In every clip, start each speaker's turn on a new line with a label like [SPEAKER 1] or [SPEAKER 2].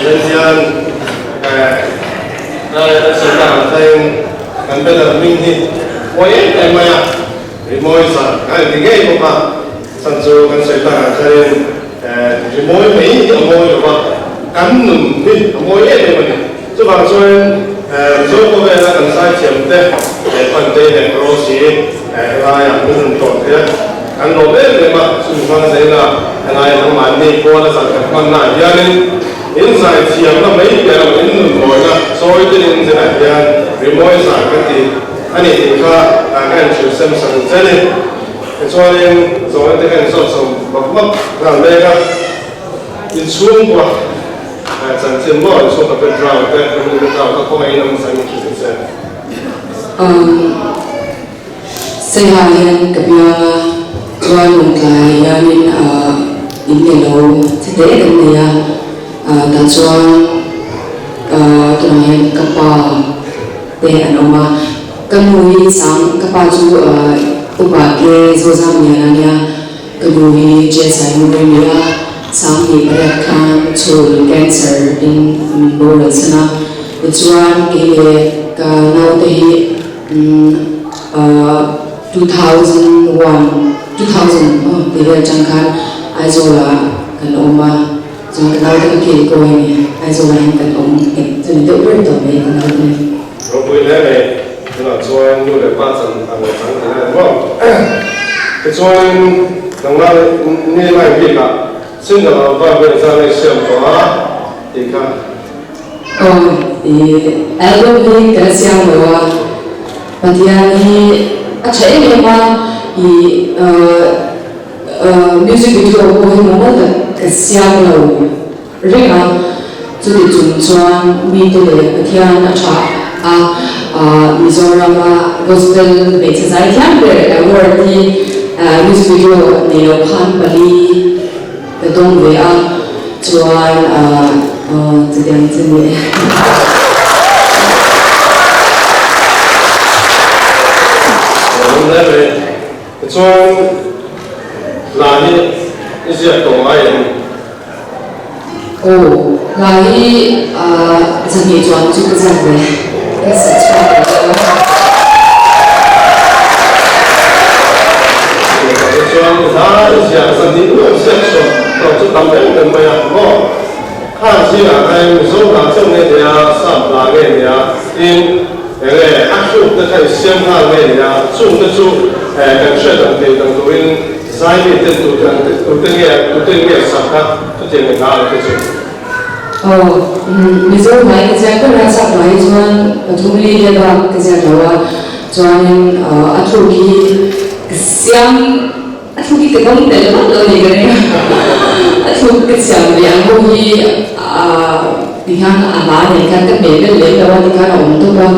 [SPEAKER 1] Yan sedang saya ambil minhi, poin emaya, rimoy sa, kan tinggal apa, sanjo kan sedang saya rimoy ni, amoy apa, kan ni, amoy ni mana, sebab soalnya so ko bela kan saya cemte, pandai dan krosi, yang pun untuk dia, kan nobel memang semua saya lah, yang mani, kuala sangat mana, jadi inside siang na may kaya in mo na so ito din sila yan remote sa kati ani tika kan susem sa tsale so rin so ito kan so bakmak na mega in suong kwa san sim mo so ka draw ka kung draw ka kung ay nang sa ni sa
[SPEAKER 2] saya yang kebiya tuan mungkai yang ini lo tidak ada ya dan soal tunayan kapal de anoma kamui sang kapal ju ubage zozam yananya kamui jesa yumia sang ni berakan chul cancer in bola sana tuan ke kanau te 2000 dia jangkan aizola kanoma chúng ta nói cái kỳ coi này ai rồi anh cần ông cho nên tôi rất tò mò cái này
[SPEAKER 1] rồi bây giờ này là cho anh như là ba trăm thằng thằng thế này đúng không cái cho anh thằng nào như này biết là xin là ba bây giờ này xem có thì
[SPEAKER 2] thì album đi cái xem rồi và thì anh thấy như mà thì music video của mình nó là cái xem rồi riêng là chú đi chung chuan mi tu le thian a tha Mizoram gospel về thế giới thian về award đi music video này nó phan bali cái đông về chuan từ đêm tới này
[SPEAKER 1] chuan là như cái tổ ai
[SPEAKER 2] là dân nghệ thuật chúng ta về cái sự cho
[SPEAKER 1] chuan là giờ dân đi uống sẽ cho tổ chức tầm đến gần bây giờ có hai chỉ là anh số làm trong này thì sắp là cái này in cái áp dụng tất cả xem hai cái này chung tất chung cần sẽ đồng thì đồng tụi giải quyết tất tụi nghe sắp các tụi tiền người ta cái chuyện
[SPEAKER 2] Mizo mai cái gì cũng là sắp mai chuan thu li để vào cái gì đó chuan athuki cái công để bắt đầu gì cái này athuki cái xem yang cô hi đi hàng mà này cái bể cái lễ đó đi hàng ông tu ba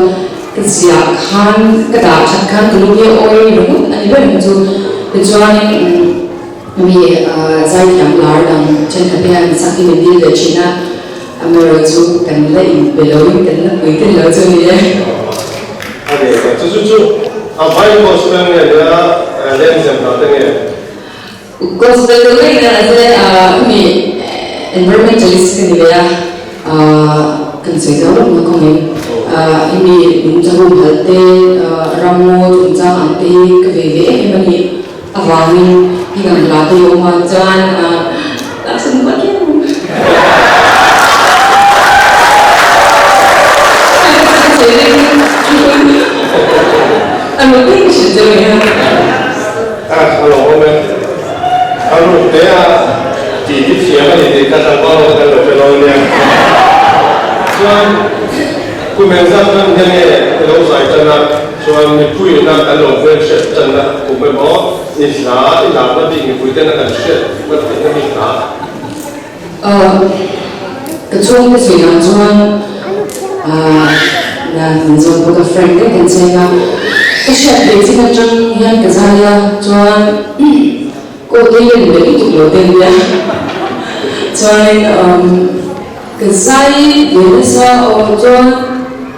[SPEAKER 2] cái gì khan cái đào chắc khan cái lúc kia oi đúng không anh biết không chú chuan mi giải làm lá đằng trên cái bên sắc cái mình đi để China Amor chú cần lấy về lâu cần lấy quý tiền lâu cho người đấy.
[SPEAKER 1] Chú phải gospel này là lên xem nào thế này.
[SPEAKER 2] Gospel itu kan ada ini environmentalist kan dia kan saya tahu nak komen ini menjauh halte ramu menjauh anti kebebe ini awalnya dengan latih orang jalan langsung pakai. Anh muốn biết sự chơi này không?
[SPEAKER 1] Hello em. Hello, thế chỉ tiếp xíu thì ta sẽ có cái lời phải nói nha. Choคุณแม่ทราบเรื่องนี้เราใส่จันทร์ส่วนมีผู้อยู่นั่นอันหลงเพื่อนเชื่อจันทร์ผมไปบอกนิสาที่หลังก็ดีมีผู้เต้นนั่นเชื่อว่าเป็นนักนิสา
[SPEAKER 2] cáiช่วงที่สี่นั้นช่วงlà mình dùng một cái friend đấy cần xem cái chuyện đấy thì nó trong hiện cái gì cho cô thấy mình được ít nhiều tiền nhá cho nên cái sai để nó sao cho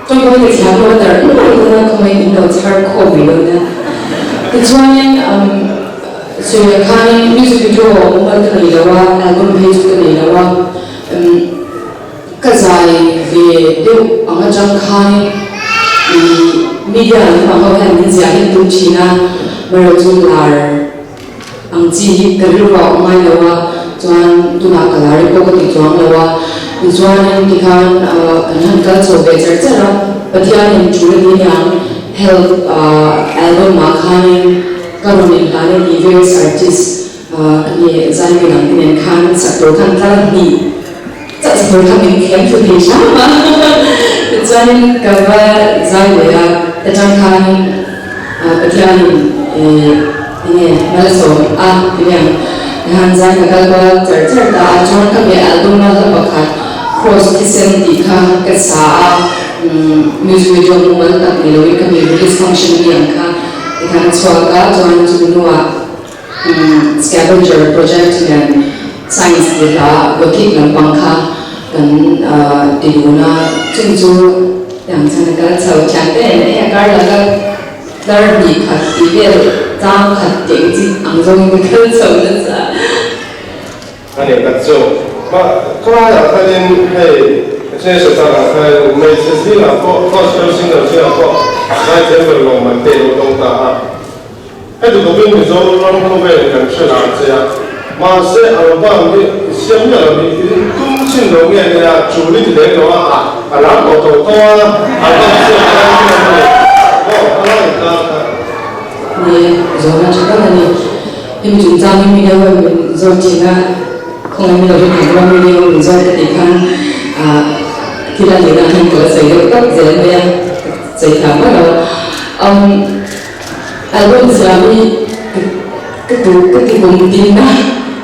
[SPEAKER 2] trong cái sáng hôm đó lúc đó nó không ai nó chả có gì đâu nha cái cho nên sự khăn music video mà cái này là album page cái này là cái dài về điều ông ấy trong khai media mà họ hay nhìn ra hiện tượng chỉ là mà rồi chúng là ang chỉ cái lúc họ mai đâu chuan tu nak kalari ko ti chuang lawa ti chuan ti khan kan kal so be cher cher pathian in chule ni yang health album ma khan karonin lane ni various artists ni zai mi lang nen khan sakto khan tla ni cha sakto khan min khem chu ti sha ma ti chuan ka ba zai le ya ta chang khan pathian ni malaso ti yang han zai ka kalwa cher da chon ka be album na la bakhat cross kisem ti kha ka sa music video mo ta ni lo ka me release function ni ang kha ikhan chwa ka chon chu nuwa scavenger project and science de la working lang pang kha kan ti na chung chu yang chan ka chau chan te ne ka la ka dar bi kha ti le ta kha ting ji ang zong ka chau na sa
[SPEAKER 1] 아니 맞죠. 막 그러나 사진 해 제시다가 그 메시지나 또 소신의 지하고 나 제대로 만들어 놓다. 해도 고민이 좀 롱롱해 간시라 자. 마세 알바미 시험이 꿈친 농에야 주力된 거야. 알아보고 또
[SPEAKER 2] 네, 저는 잠깐만요. 이 중장님 이름은 저지가 không ai biết được bao nhiêu người do cái khăn khi là người ta hành của xảy ra các dễ bây xảy ra bắt đầu album Islami cái vùng tin đó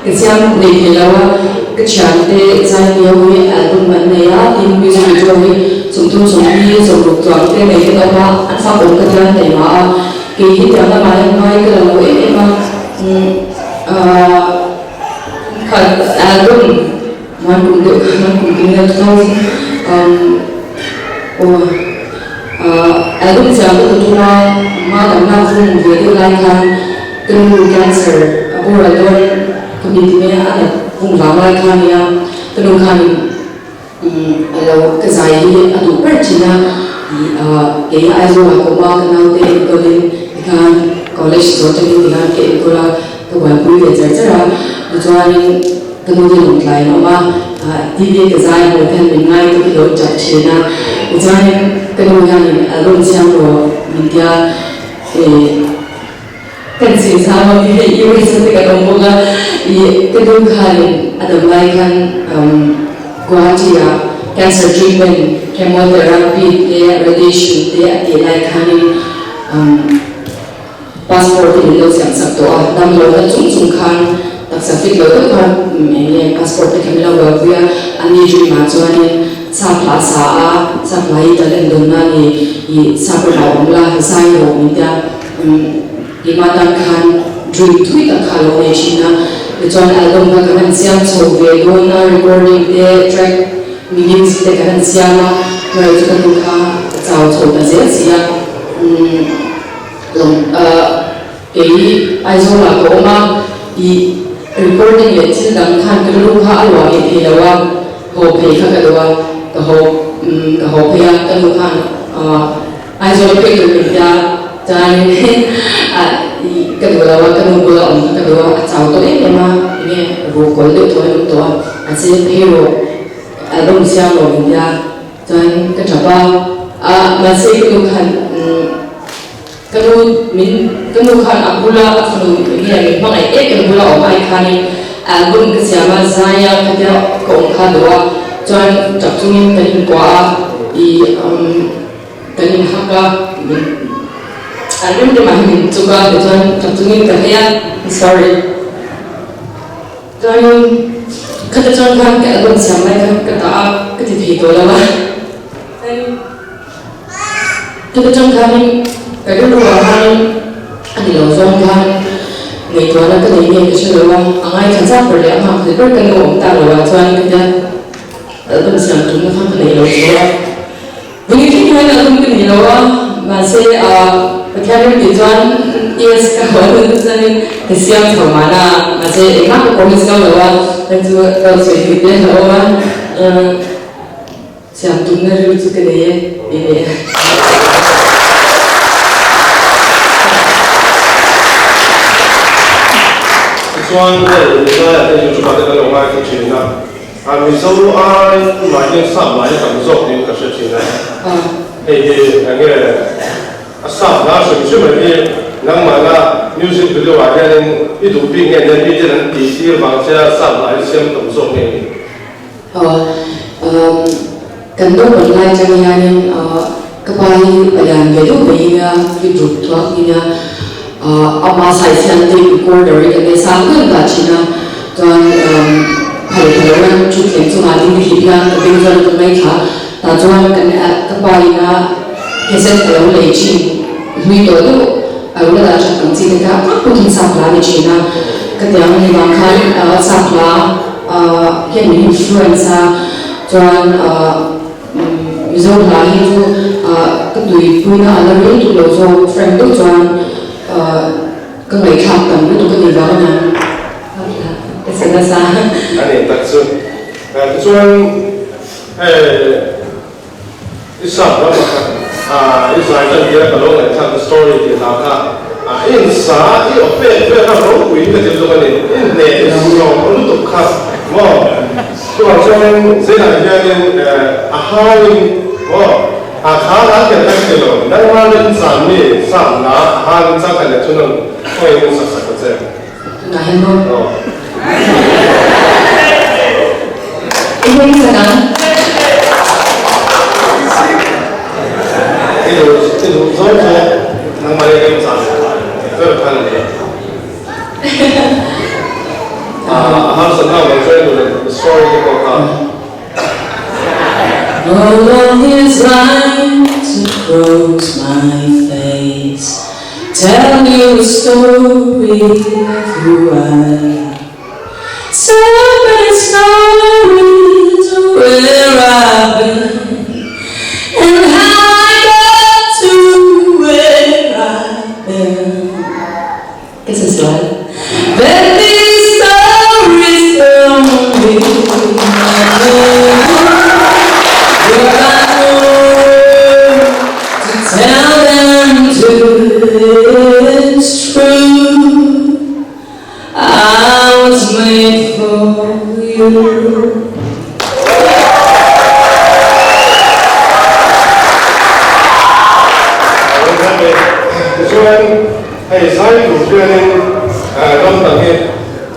[SPEAKER 2] cái xem để thấy là cái chant để giải nhiều cái album này á tin music video này chúng tôi dùng được toàn cái này cái đó anh phát động cái chant này mà cái hiện tượng là mai cái là mỗi mà album man cũng kinh thôi album sẽ có tụi nó mà làm nào cũng về cái lại hàng từng cancer abu là luôn community này là vùng làm lại hàng ya từng hàng lâu cái dài đi adu percina cái ai rồi cũng mà cái nào thì có lên cái college rồi thì cái có là cái bài vui về chơi ra cho anh cái môi trường lại nó mà TV cái dài một cái mình ngay cái đồ chặt chẽ na cho anh cái môi trường này luôn xem rồi mình kia thì cái gì sao mà cái yêu cái cái đồng bộ cái đồ khai adam lại kan qua chỉ là cancer treatment chemotherapy để radiation để cái lại kan passport thì lâu xem sắp tổ đam lâu là chung khan đặc sản fit lâu tất cả mình passport thì mình lâu vào vía anh đi chơi mà cho anh sắp lá sắp lá ít lên đường na thì sắp rồi ông là sai rồi mình ta thì mà đang khan dream tweet đang khan lâu này chỉ na để cho anh album các bạn xem sầu về đôi na recording để track meetings để các bạn xem rồi cho anh khan chào sầu là dễ gì lòng cái ai zo là có mà i recording để chỉ đăng khan cái lúc họ lo thì là wa hồ phê khác cái wa cái hồ phê cái lúc khan ai zo cái mình ra trái cái đồ là cái đồ là ông cái đồ chào tôi đấy mà nghe vô còn được thôi lúc đó anh sẽ hero album xem rồi mình ra trái cái trò bao mà sẽ cái lúc khan kamu kan akula afnu ini mang ai akula o ai khani album ke siapa saya kada ko kha doa chuan chapchungin tanin kwa I tanin haka album de mahin chuka chuan chapchungin ka ya sorry chuan kada chuan kan ke album siapa kan ka ta ka ti to lawa kada chuan kan cái lúc đó anh lâu xong kan người tua là cái này cái chuyện đó anh ai khán giả phải làm học thì rất cần ổn ta rồi cho anh cái ở bên sân chúng nó phát cái này lâu rồi vì khi nói là không cái này lâu mà sẽ theo cái cho anh yes cái hỏi hơn cho nên cái xem thầu mà sẽ mắc cái công việc lâu rồi nên chưa đâu sẽ bị đến lâu mà siam tumna ru chu ke ye e
[SPEAKER 1] Chuan cái chúng ta đã làm cái chuyện nào, mình sau ai mà những sản phẩm cảm giác những cái sự chuyện này, thì cái sản phẩm sử dụng cái năng mà là music video và cái ít đủ pin cái này bây giờ là tí tí bằng xe sản phẩm xem cảm giác này.
[SPEAKER 2] Cần đâu một lại cho mình anh các bạn bây giờ về đâu bây giờ cái chụp thoát như amma sai sian te recorder ke sam kan da china ton phai chu ken chu ma ding hi pian ke bing zon ko mai tha ta chuan kan ka bai na keset ko le chi hui to do a ula da cha kan chi ka ko tin sa pla ni china ka tiang ni bang khan sa pla ke ni influencer chuan zo la hi chu ka tui puina ala ri tu lo zo friend do chuan cái người khác cần biết tụi cái gì đó nè cái sự là sao
[SPEAKER 1] anh ấy thật sự cái chuyện ít sao đó mà ít sai cái gì đó cái lúc này thằng story thì làm cả ít sao ít ở bên bên nó không quý cái gì đó này ít nè ít nhiều nó lúc tục khác mà cái bảo cho nên sẽ là cái hai khá là cái cái lo, năng mà lên sản này sản là hàng trăm cái này cho nên phải cũng sắp sắp cái gì.
[SPEAKER 2] Ngày hôm nay. Anh thấy sao nào?
[SPEAKER 1] Cái đồ dối thôi, năng mà lên cái sản, rất là khăn đấy. Hàng sản nào mà chơi được story cái câu cả.
[SPEAKER 2] Along his line to cross my face, tell you a story of who I am. So many stories of where I've been and how I got to where I've been. Guess it's right. But these stories tell me. Tell them it's true. I was made for you.
[SPEAKER 1] Hey, saya tu jualan dalam tangki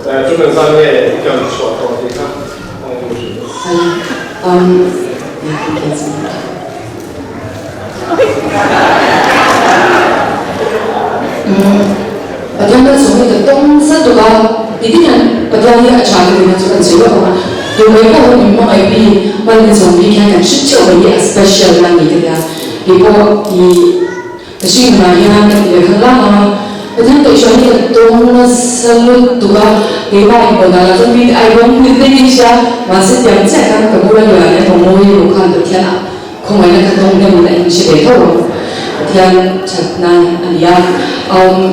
[SPEAKER 1] jualan sana ikan suatu ikan.
[SPEAKER 2] Padahal kan semua itu tong satu kan, ini kan padahal ni acara ni macam mana juga kan. Yang mereka orang memang IP, mana zombie kan sejauh ini special lagi kita. Ibu di Kasi Maria kan dia kalah, padahal tu isu ni tong selalu tu kan, iba ibu nala zombie ibu ni ni siya masih yang saya kan kemudian juga ni pemui bukan tertiada, kau mana kan tong dia mana ini siapa tahu. Tiang chatna ania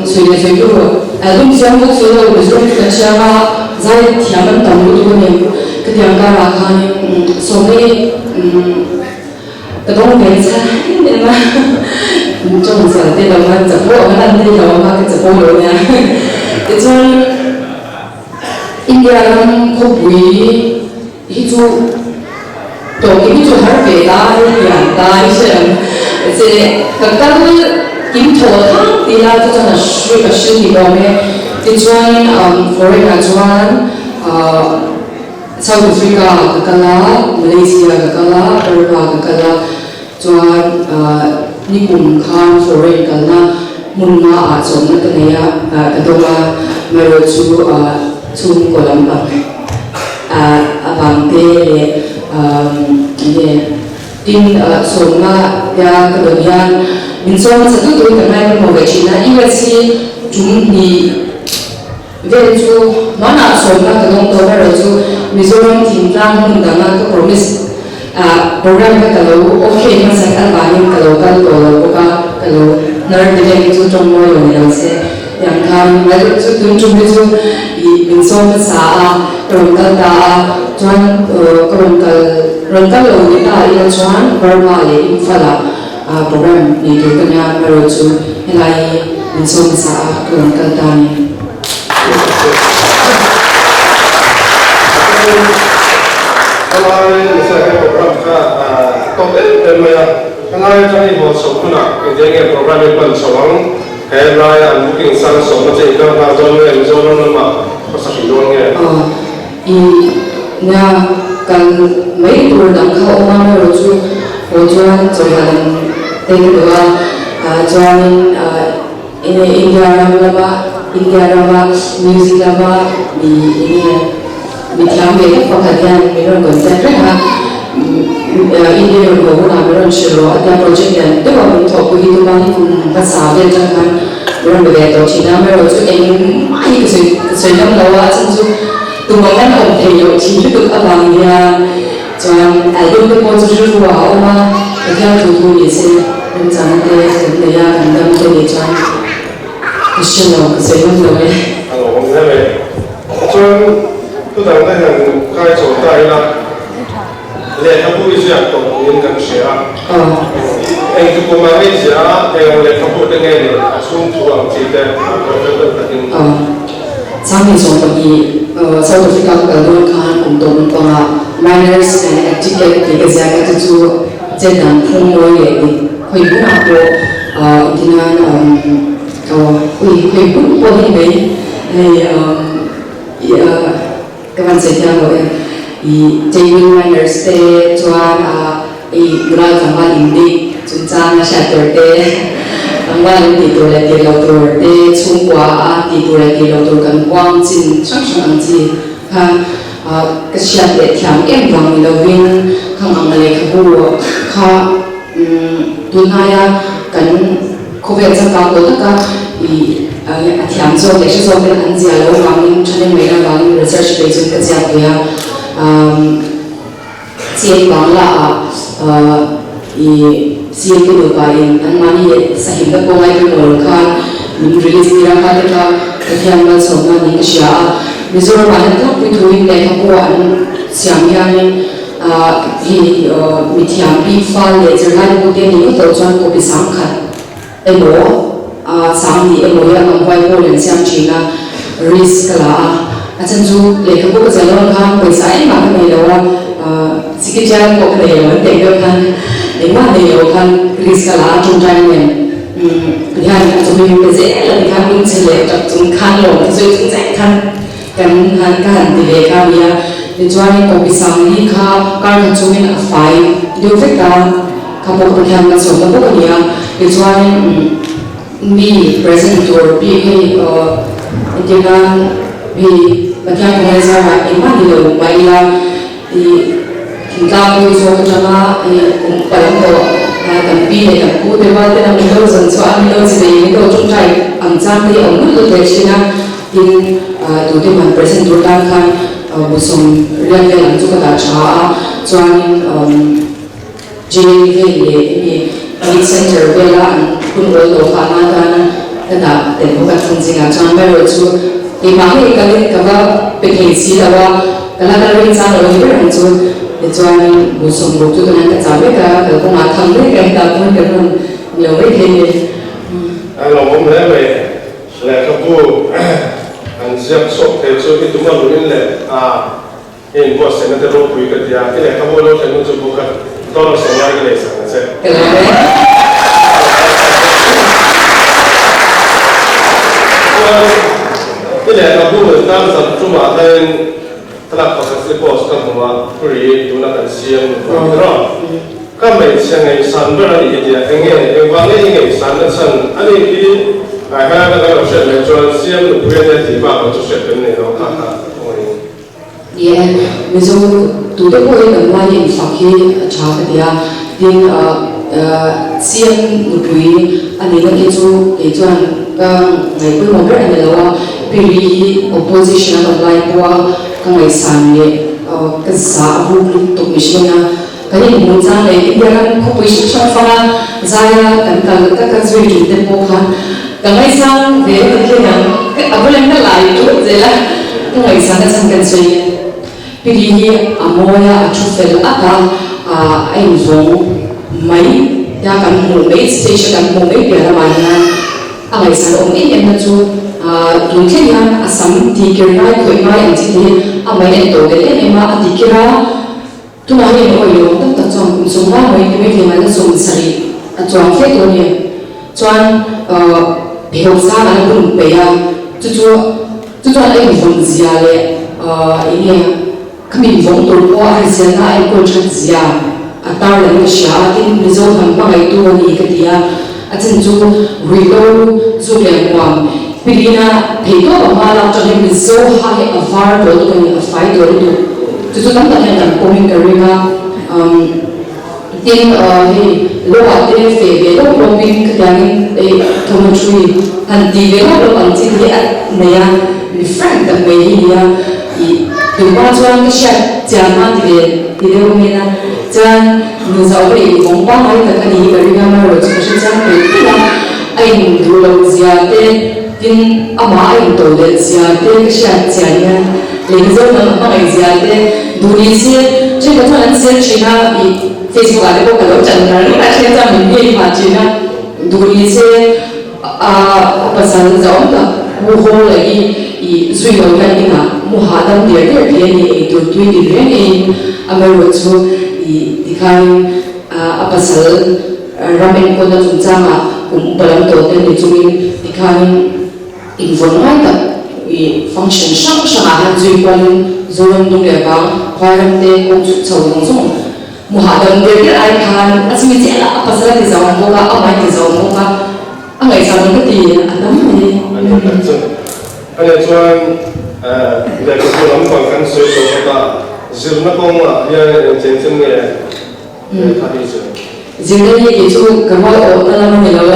[SPEAKER 2] sudah sejuk album siang tu sudah besok kerja zai tiang tamu tu ni ketiang kala kan soalnya ketemu biasa ni mah cuma sahaja dalam jepuk kan nanti kalau mak jepuk lonya itu India kan kopi itu itu harus beda yang dah isem jadi kalau kita orang tidak tu jangan sulit di bawah Tujuan Florida tujuan South Africa kekala Malaysia kekala Eropa kekala tujuan ni kumkan Florida kekala munma ajon nak kena kedua merujuk tung kolam abang te ini tin soma ya kemudian minsom satu tu kenai mau China ini sih cuma di venue mana soma kedong toba roju Mizoram tinjang undangan ke promise program kalau okey masa banyak kalau kalau nerjaya itu cuma yang yang kan lalu itu cuma itu minsom sah kerongkal dah tuan kerongkal ron ka lo ni ta ila chuan Burma le Imphal program ni tu kanya maro chu helai in som sa ron ka ta ni
[SPEAKER 1] Kalau misalnya program ka total maya kalau jadi mau sokuna jadi program itu pun solang kayak raya booking sana solang jadi kalau nak join nama pasal hidungnya
[SPEAKER 2] na kan mấy tuổi đằng khâu mà rồi chú ojuan johan tên dua join India rama music rama di tiang beda pengkajian miron konten mereka India yang bawa miron shiro ada project dan tu orang top begitu banyak bahasa dia jangan miron begitu Cina miron tu yang mai kesulitan lawa tentu tumbangkan orang dia Cina tu abang dia jangan album tu pun sudah dua orang kerja tu ni sih rencana dia kendam dia jangan kesulitan kesulitan lawa.
[SPEAKER 1] Kalau orang ni macam tu dah ada yang kaya contoh ialah lepas itu siapa tu yang kan siapa. Yang tu kemarin siapa yang lepas itu dengan sumber cerita profesor tadi.
[SPEAKER 2] Sampai contoh di South Africa kalau kan untuk minors and active di kerja itu jadi promo ini, kau pun aku dengan kau pun boleh kawan saya kalau jadi minors teh cuan mulai gambar ini junca masyarakat teh gambar ini tu lagi lautur teh cungkua itu lagi lautur kan kuang cin sang cin kan kesiat teh tiang bang lawin kang angle kabu ka dunia kan covid cakap tu tak tiang so也是说跟安吉啊，我刚昨天没了，刚 research 背景个这样的接完了接个的话，安曼也sahih的公爱跟我看，release dia kan kita tiang了什么那个啥，你说完了他会推那个不完，想要你tiang 比发了，就那个电影都转过比上看，我。sang di emoya angwai ko len siam china risk la achen ju le ko ko jalon kham paisa ai ma ne lawa sikija ko ne lawa te go khan le ma ne yo khan risk la chung jai ne bihan chu mi pe je la khan min che le tak chung khan lo so chung jai khan kan han kan di le kha ya le chwani ko bi sang ni kha kan chu min a fai do fe ka ka mo ko khan na so mo ko ya le chwani me present or be dengan be macam pengajar iman itu baiklah kita itu cuma pada tapi kita kuda pada nama itu sensual itu sedih itu cuma angzam dia orang itu tercina in itu dia man present tu kan busung rian yang juga tak cah cuman jadi ini center bela kun rol do khana da te ko ka chung jinga chang ba ro chu e ma he ka le ka ba pe ke si la wa kala ka ri sa ro ni ba chu e chuan bu som ro chu na ka cha be ka ko ma thang le ka ta ko ka ron lo ve ke ni
[SPEAKER 1] lo mo le le ka bu an siap sok te chu ki tu ma lu le in ko se na te ro pu ka dia ke le ka bu lo te nu chu bu ka to lo se ya ke le sa na se ini adalah bukan dalam satu rumah dan telah pasal pos kan rumah beri tunakan siang bergerak. Kami siang ini sangat ini dia ingin ingin sangat ada ini ada kalau saya jual siang bergerak di bawah itu saya benar orang kata.
[SPEAKER 2] Ya, misal tu tu boleh nampak yang fakir cakap dia siang bergerak ani kan itu kan ngai pun mungkin ada lawa pilih opposition atau lain buah kan ngai sange kesah untuk misalnya kan ini muncul lagi dia kan opposition fana saya kan kalau kita kerja di tempat kan ngai sang dia mungkin yang apa yang kita lain tu jelah kan ngai sang kan kerja pilih amoya atau fel apa anh vốn mấy ya kan mu mấy station kan mu mấy biar mana anh ấy sao ông ấy em nói chú dùng thế nha asam thì kia này khởi mai anh chỉ thì anh ấy em tổ cái em mà thì kia tu nói em ôi yo tất tất trong cũng sống ra mấy cái gì mà nó sống sari trong phép thôi nhỉ trong hiểu ra là cũng bây giờ chú anh vốn gì à lệ ini kami vong tu ko ai sen na ai ko chat zia atar la sha tin result ham pa ngai tu ni ka dia achen chu rilo zu le kwam pirina phego ma la cho him so high a far do to ni a fight do to chu tam ta han ko min karima tin he lo a te fe be lo lo bin ka dang e tomatry han di ve lo an chi ni at ne ya ni frank da me hi ya từ qua cho cái chuyện chàng mang thì để hôm nay là chàng người giàu cái vòng qua nói tất cả những cái mà rồi chúng ta chàng phải biết là anh đủ lâu giờ thế tin ama anh tổ để giờ thế cái chuyện chàng nha lấy cái dấu nó bằng anh giờ thế đủ lý xe trên cái thằng xe chỉ là Facebook ada kok kalau channel ni nak cerita mimpi macam na đủ lý xe pasal giàu tak bukan lagi suy nghĩ cái gì mà mua hạt đâm địa cái gì này tụi tụi đi về này America chú đi khai pasal ramen ko na chúng ta mà cũng balam tổ tên để chúng mình đi khai involve ngay tập function sang sang hàng duy quan rồi đông địa bang khoai làm tê công chuyện sầu công dụng mua hạt đâm địa cái ai khai asmi chỉ là pasal thì giàu mua cả ông ấy thì giàu mua cả anh ấy giàu cái gì anh đâm gì
[SPEAKER 1] anh ấy cho để có thể làm bằng cách sử dụng các dịch vụ công mà hiện trên trên nghề thay thế cho.
[SPEAKER 2] Dịch vụ này chú cái mà ở đó là mình làm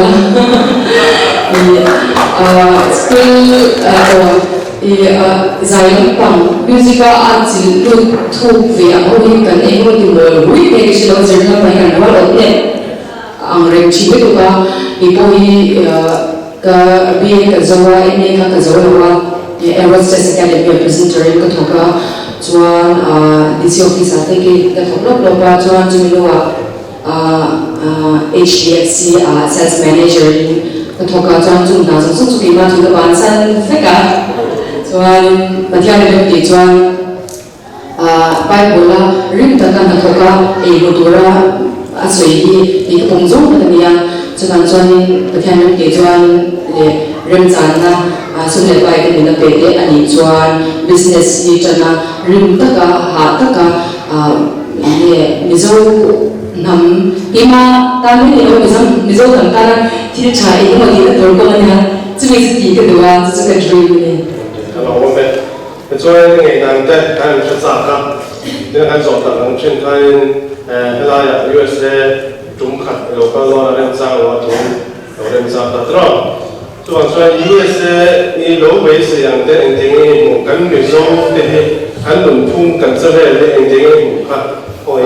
[SPEAKER 2] giải lắm bằng musical arts lúc thu về ông ấy cần em muốn tìm được quý cái gì đó dịch lắm phải cần nó là đấy anh ấy chỉ biết được là bị bôi cái bị cái dấu em cái dấu là Aerospace Academy presenter ka thoka chuan DC office ate ki ka thok lop ba chuan chimilo HDFC sales manager ka thoka chuan chung na chung chu ki ma thu ka ban san feka chuan pathian le ti chuan Bible rim ta ka thoka motora asoi hi ka pongzong ka nia chuan pathian le ti chuan le rim chan na xuân lệ bài cái mình là về cái anh chuan business đi chân là rim tất cả hạ tất cả mình dâu nằm khi mà ta mới hiểu mình dâu thằng ta đang thi trái nhưng mà thì là tôi có anh chứ mình sẽ cái đồ ăn chứ cái dream này.
[SPEAKER 1] Hello, ông bé. Cái chuan ngày nào thế cái mình sẽ sao cả. Nên cái dọn tập làm trên cái là USA trung khát local law là làm sao là chúng làm sao ta trò. So USA ni lo way se yang te engting mo kan mi zo te an lun thung kan sa le le engting mo ka oi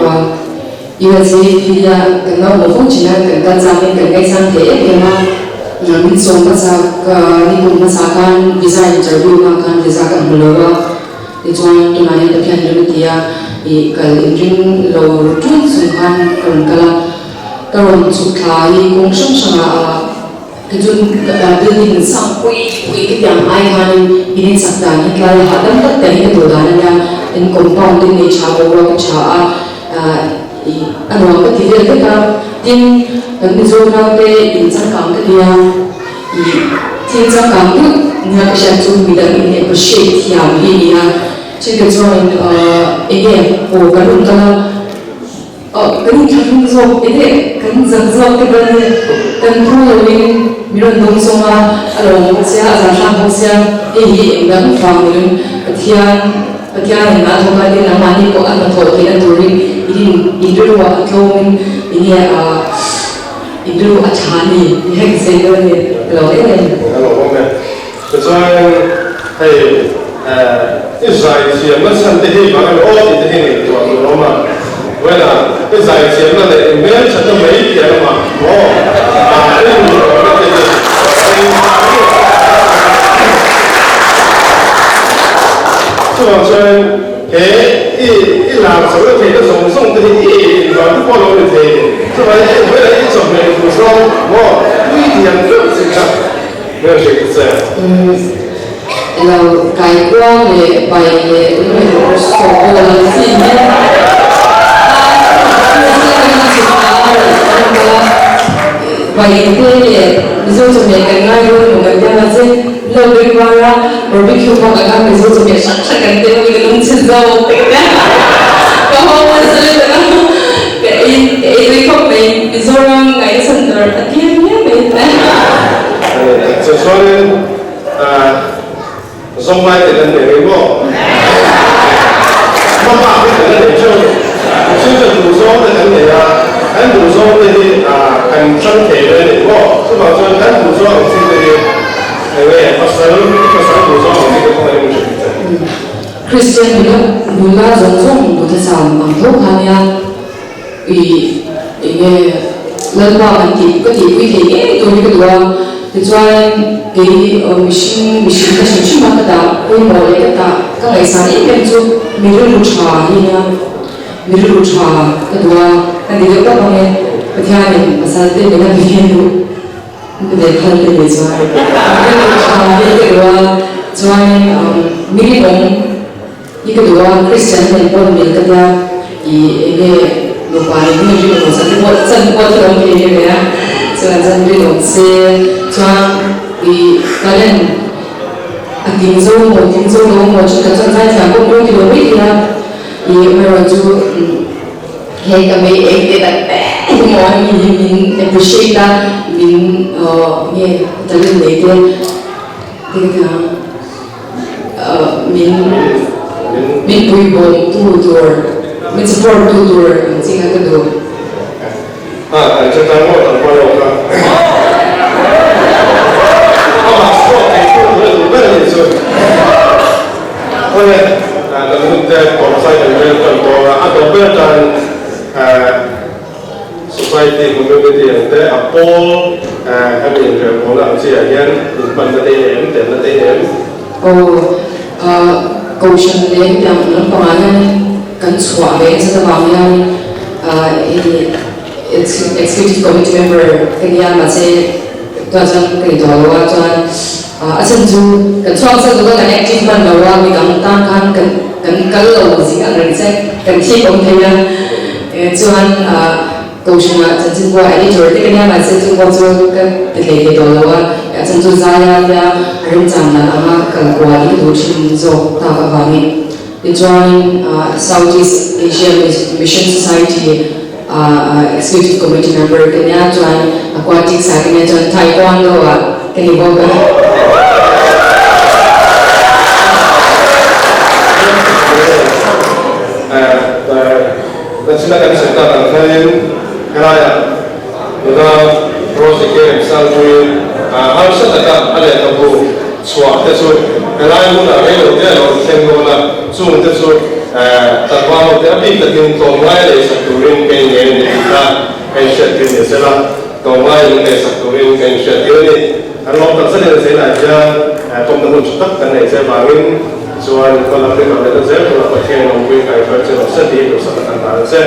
[SPEAKER 2] USA thì là cái nó một phong chỉ là cái gia đình cái sang thế thì mà mình sống mà sao ni cũng mà sao kan visa interview mà kan visa kan lo ra thì cho tôi nói là cái này thì cái engting lo chung xung quanh cái lòng chụp khai cũng sống sang cái chuyện building sang quỹ cái dạng ai han ini sakta ni kala hadam tak tadi itu dananya in compound ni chao wa cha ano ka tidir ka tin kan zo na te in sang kam ka dia tin sang kam tu na ka sha chu mi da ni appreciate ya hi ya trên cái join again ko kan cái thằng zo cái kan zang zo cái bên kan following miron dong songa along sia azan sang sia hi engam family pathian na thoka din amani ko an tho ke na turi idru wa thong ini idru achani he se do ni lo e
[SPEAKER 1] hello ông bé. Cái chuan hay Israel thì nó sang thế hi bằng ô thì thế này rồi nó mà vậy là Israel thì nó lại mấy trận đấu mấy cái mà cho nên cái làm số thì nó sống cái thì 是吧？为了一种美补充，我一点都不这个，没有学这样。
[SPEAKER 2] เราไกลกว้างเลยไปเลยไม่รู้สองคนสิ่งนี้ไปเที่ยวมิโซจะมีกันง่ายด้วยเหมือนกันนะเช่นเราไปว่าบาร์บีคิวของกันมิโซจะมีชักกันเต็มไปกับนุ่งชิ้นโซ่เนี่ยก็ห้องมันจะเลยนะก็ไอ้พวกนี้มิโซเราไงสันดาร์ตะเกียบเนี่ยเป็น
[SPEAKER 1] 就说呢，送来的人给我，妈妈会可能也就，就是补充的人给啊，很补充那些很身体的人我，是吧？说很补充这个，因为发生补充这个方面的问题。
[SPEAKER 2] Christian mula zong buta sam ang thau khania i lalba an ti ko ti wi the to ni kedua ti chuan ke mission ka shin ma ka da ko mo le ka ka ngai sa ni ken chu miru cha ni na miru cha kedua kan di ka ba ne pathian ni pasal te ne bi hen lu de khal le le chuan miru cha ni kedua chuan miri bong ini kedua Christian dan pun mereka dia ini lupa ini juga satu buat orang ini ya jangan juga si cuang di kalian tinggal mau juga jangan saya pun mau juga ya ini merujuk kayak kami tidak mau ini appreciate ini tadi mereka mình bùi bồn tu tour mình support tu tour chính là cái đồ
[SPEAKER 1] 这张我等会有个说给我问你说后来咱们在广西里面很多都不要讲society community แต่อัปโปให้เป็นเรื่องของเราที่อย่างนี้มันจะได้เห็นแต่ไม่ได้เห็น
[SPEAKER 2] câu chuyện đấy là nó có anh cần xóa về sự bảo vệ executive committee member cái nhà mà sẽ toàn dân cái đó là toàn asan ju cần xóa sự đó là active man là mình đang tăng cần cái lâu gì anh rằng sẽ cần khi công ty là toàn câu chuyện là chân chính qua editor cái nhà mà sẽ chúng ta cho cái cái đó là chân chính ra ya rin chang na ama kan kwa di do chin zo ta ka ba ni the join Southeast Asian Mission Society executive committee member kanya join aquatic sa kanya join taekwondo kani bo ka
[SPEAKER 1] silakan sertakan kalian kerana kita proses salju harusnya tetap ada tabu suara tersebut kerana mula melu dia orang senggola sung tersebut terbawa tapi terkini tongai dari satu ring pengen kita pensiun ini setelah tongai dari satu ring pensiun ini kalau tersedia saya aja teman-teman cepat karena saya bangun soal kalau kita saya kalau pakai nombor kayak macam sedih terus akan tahu saya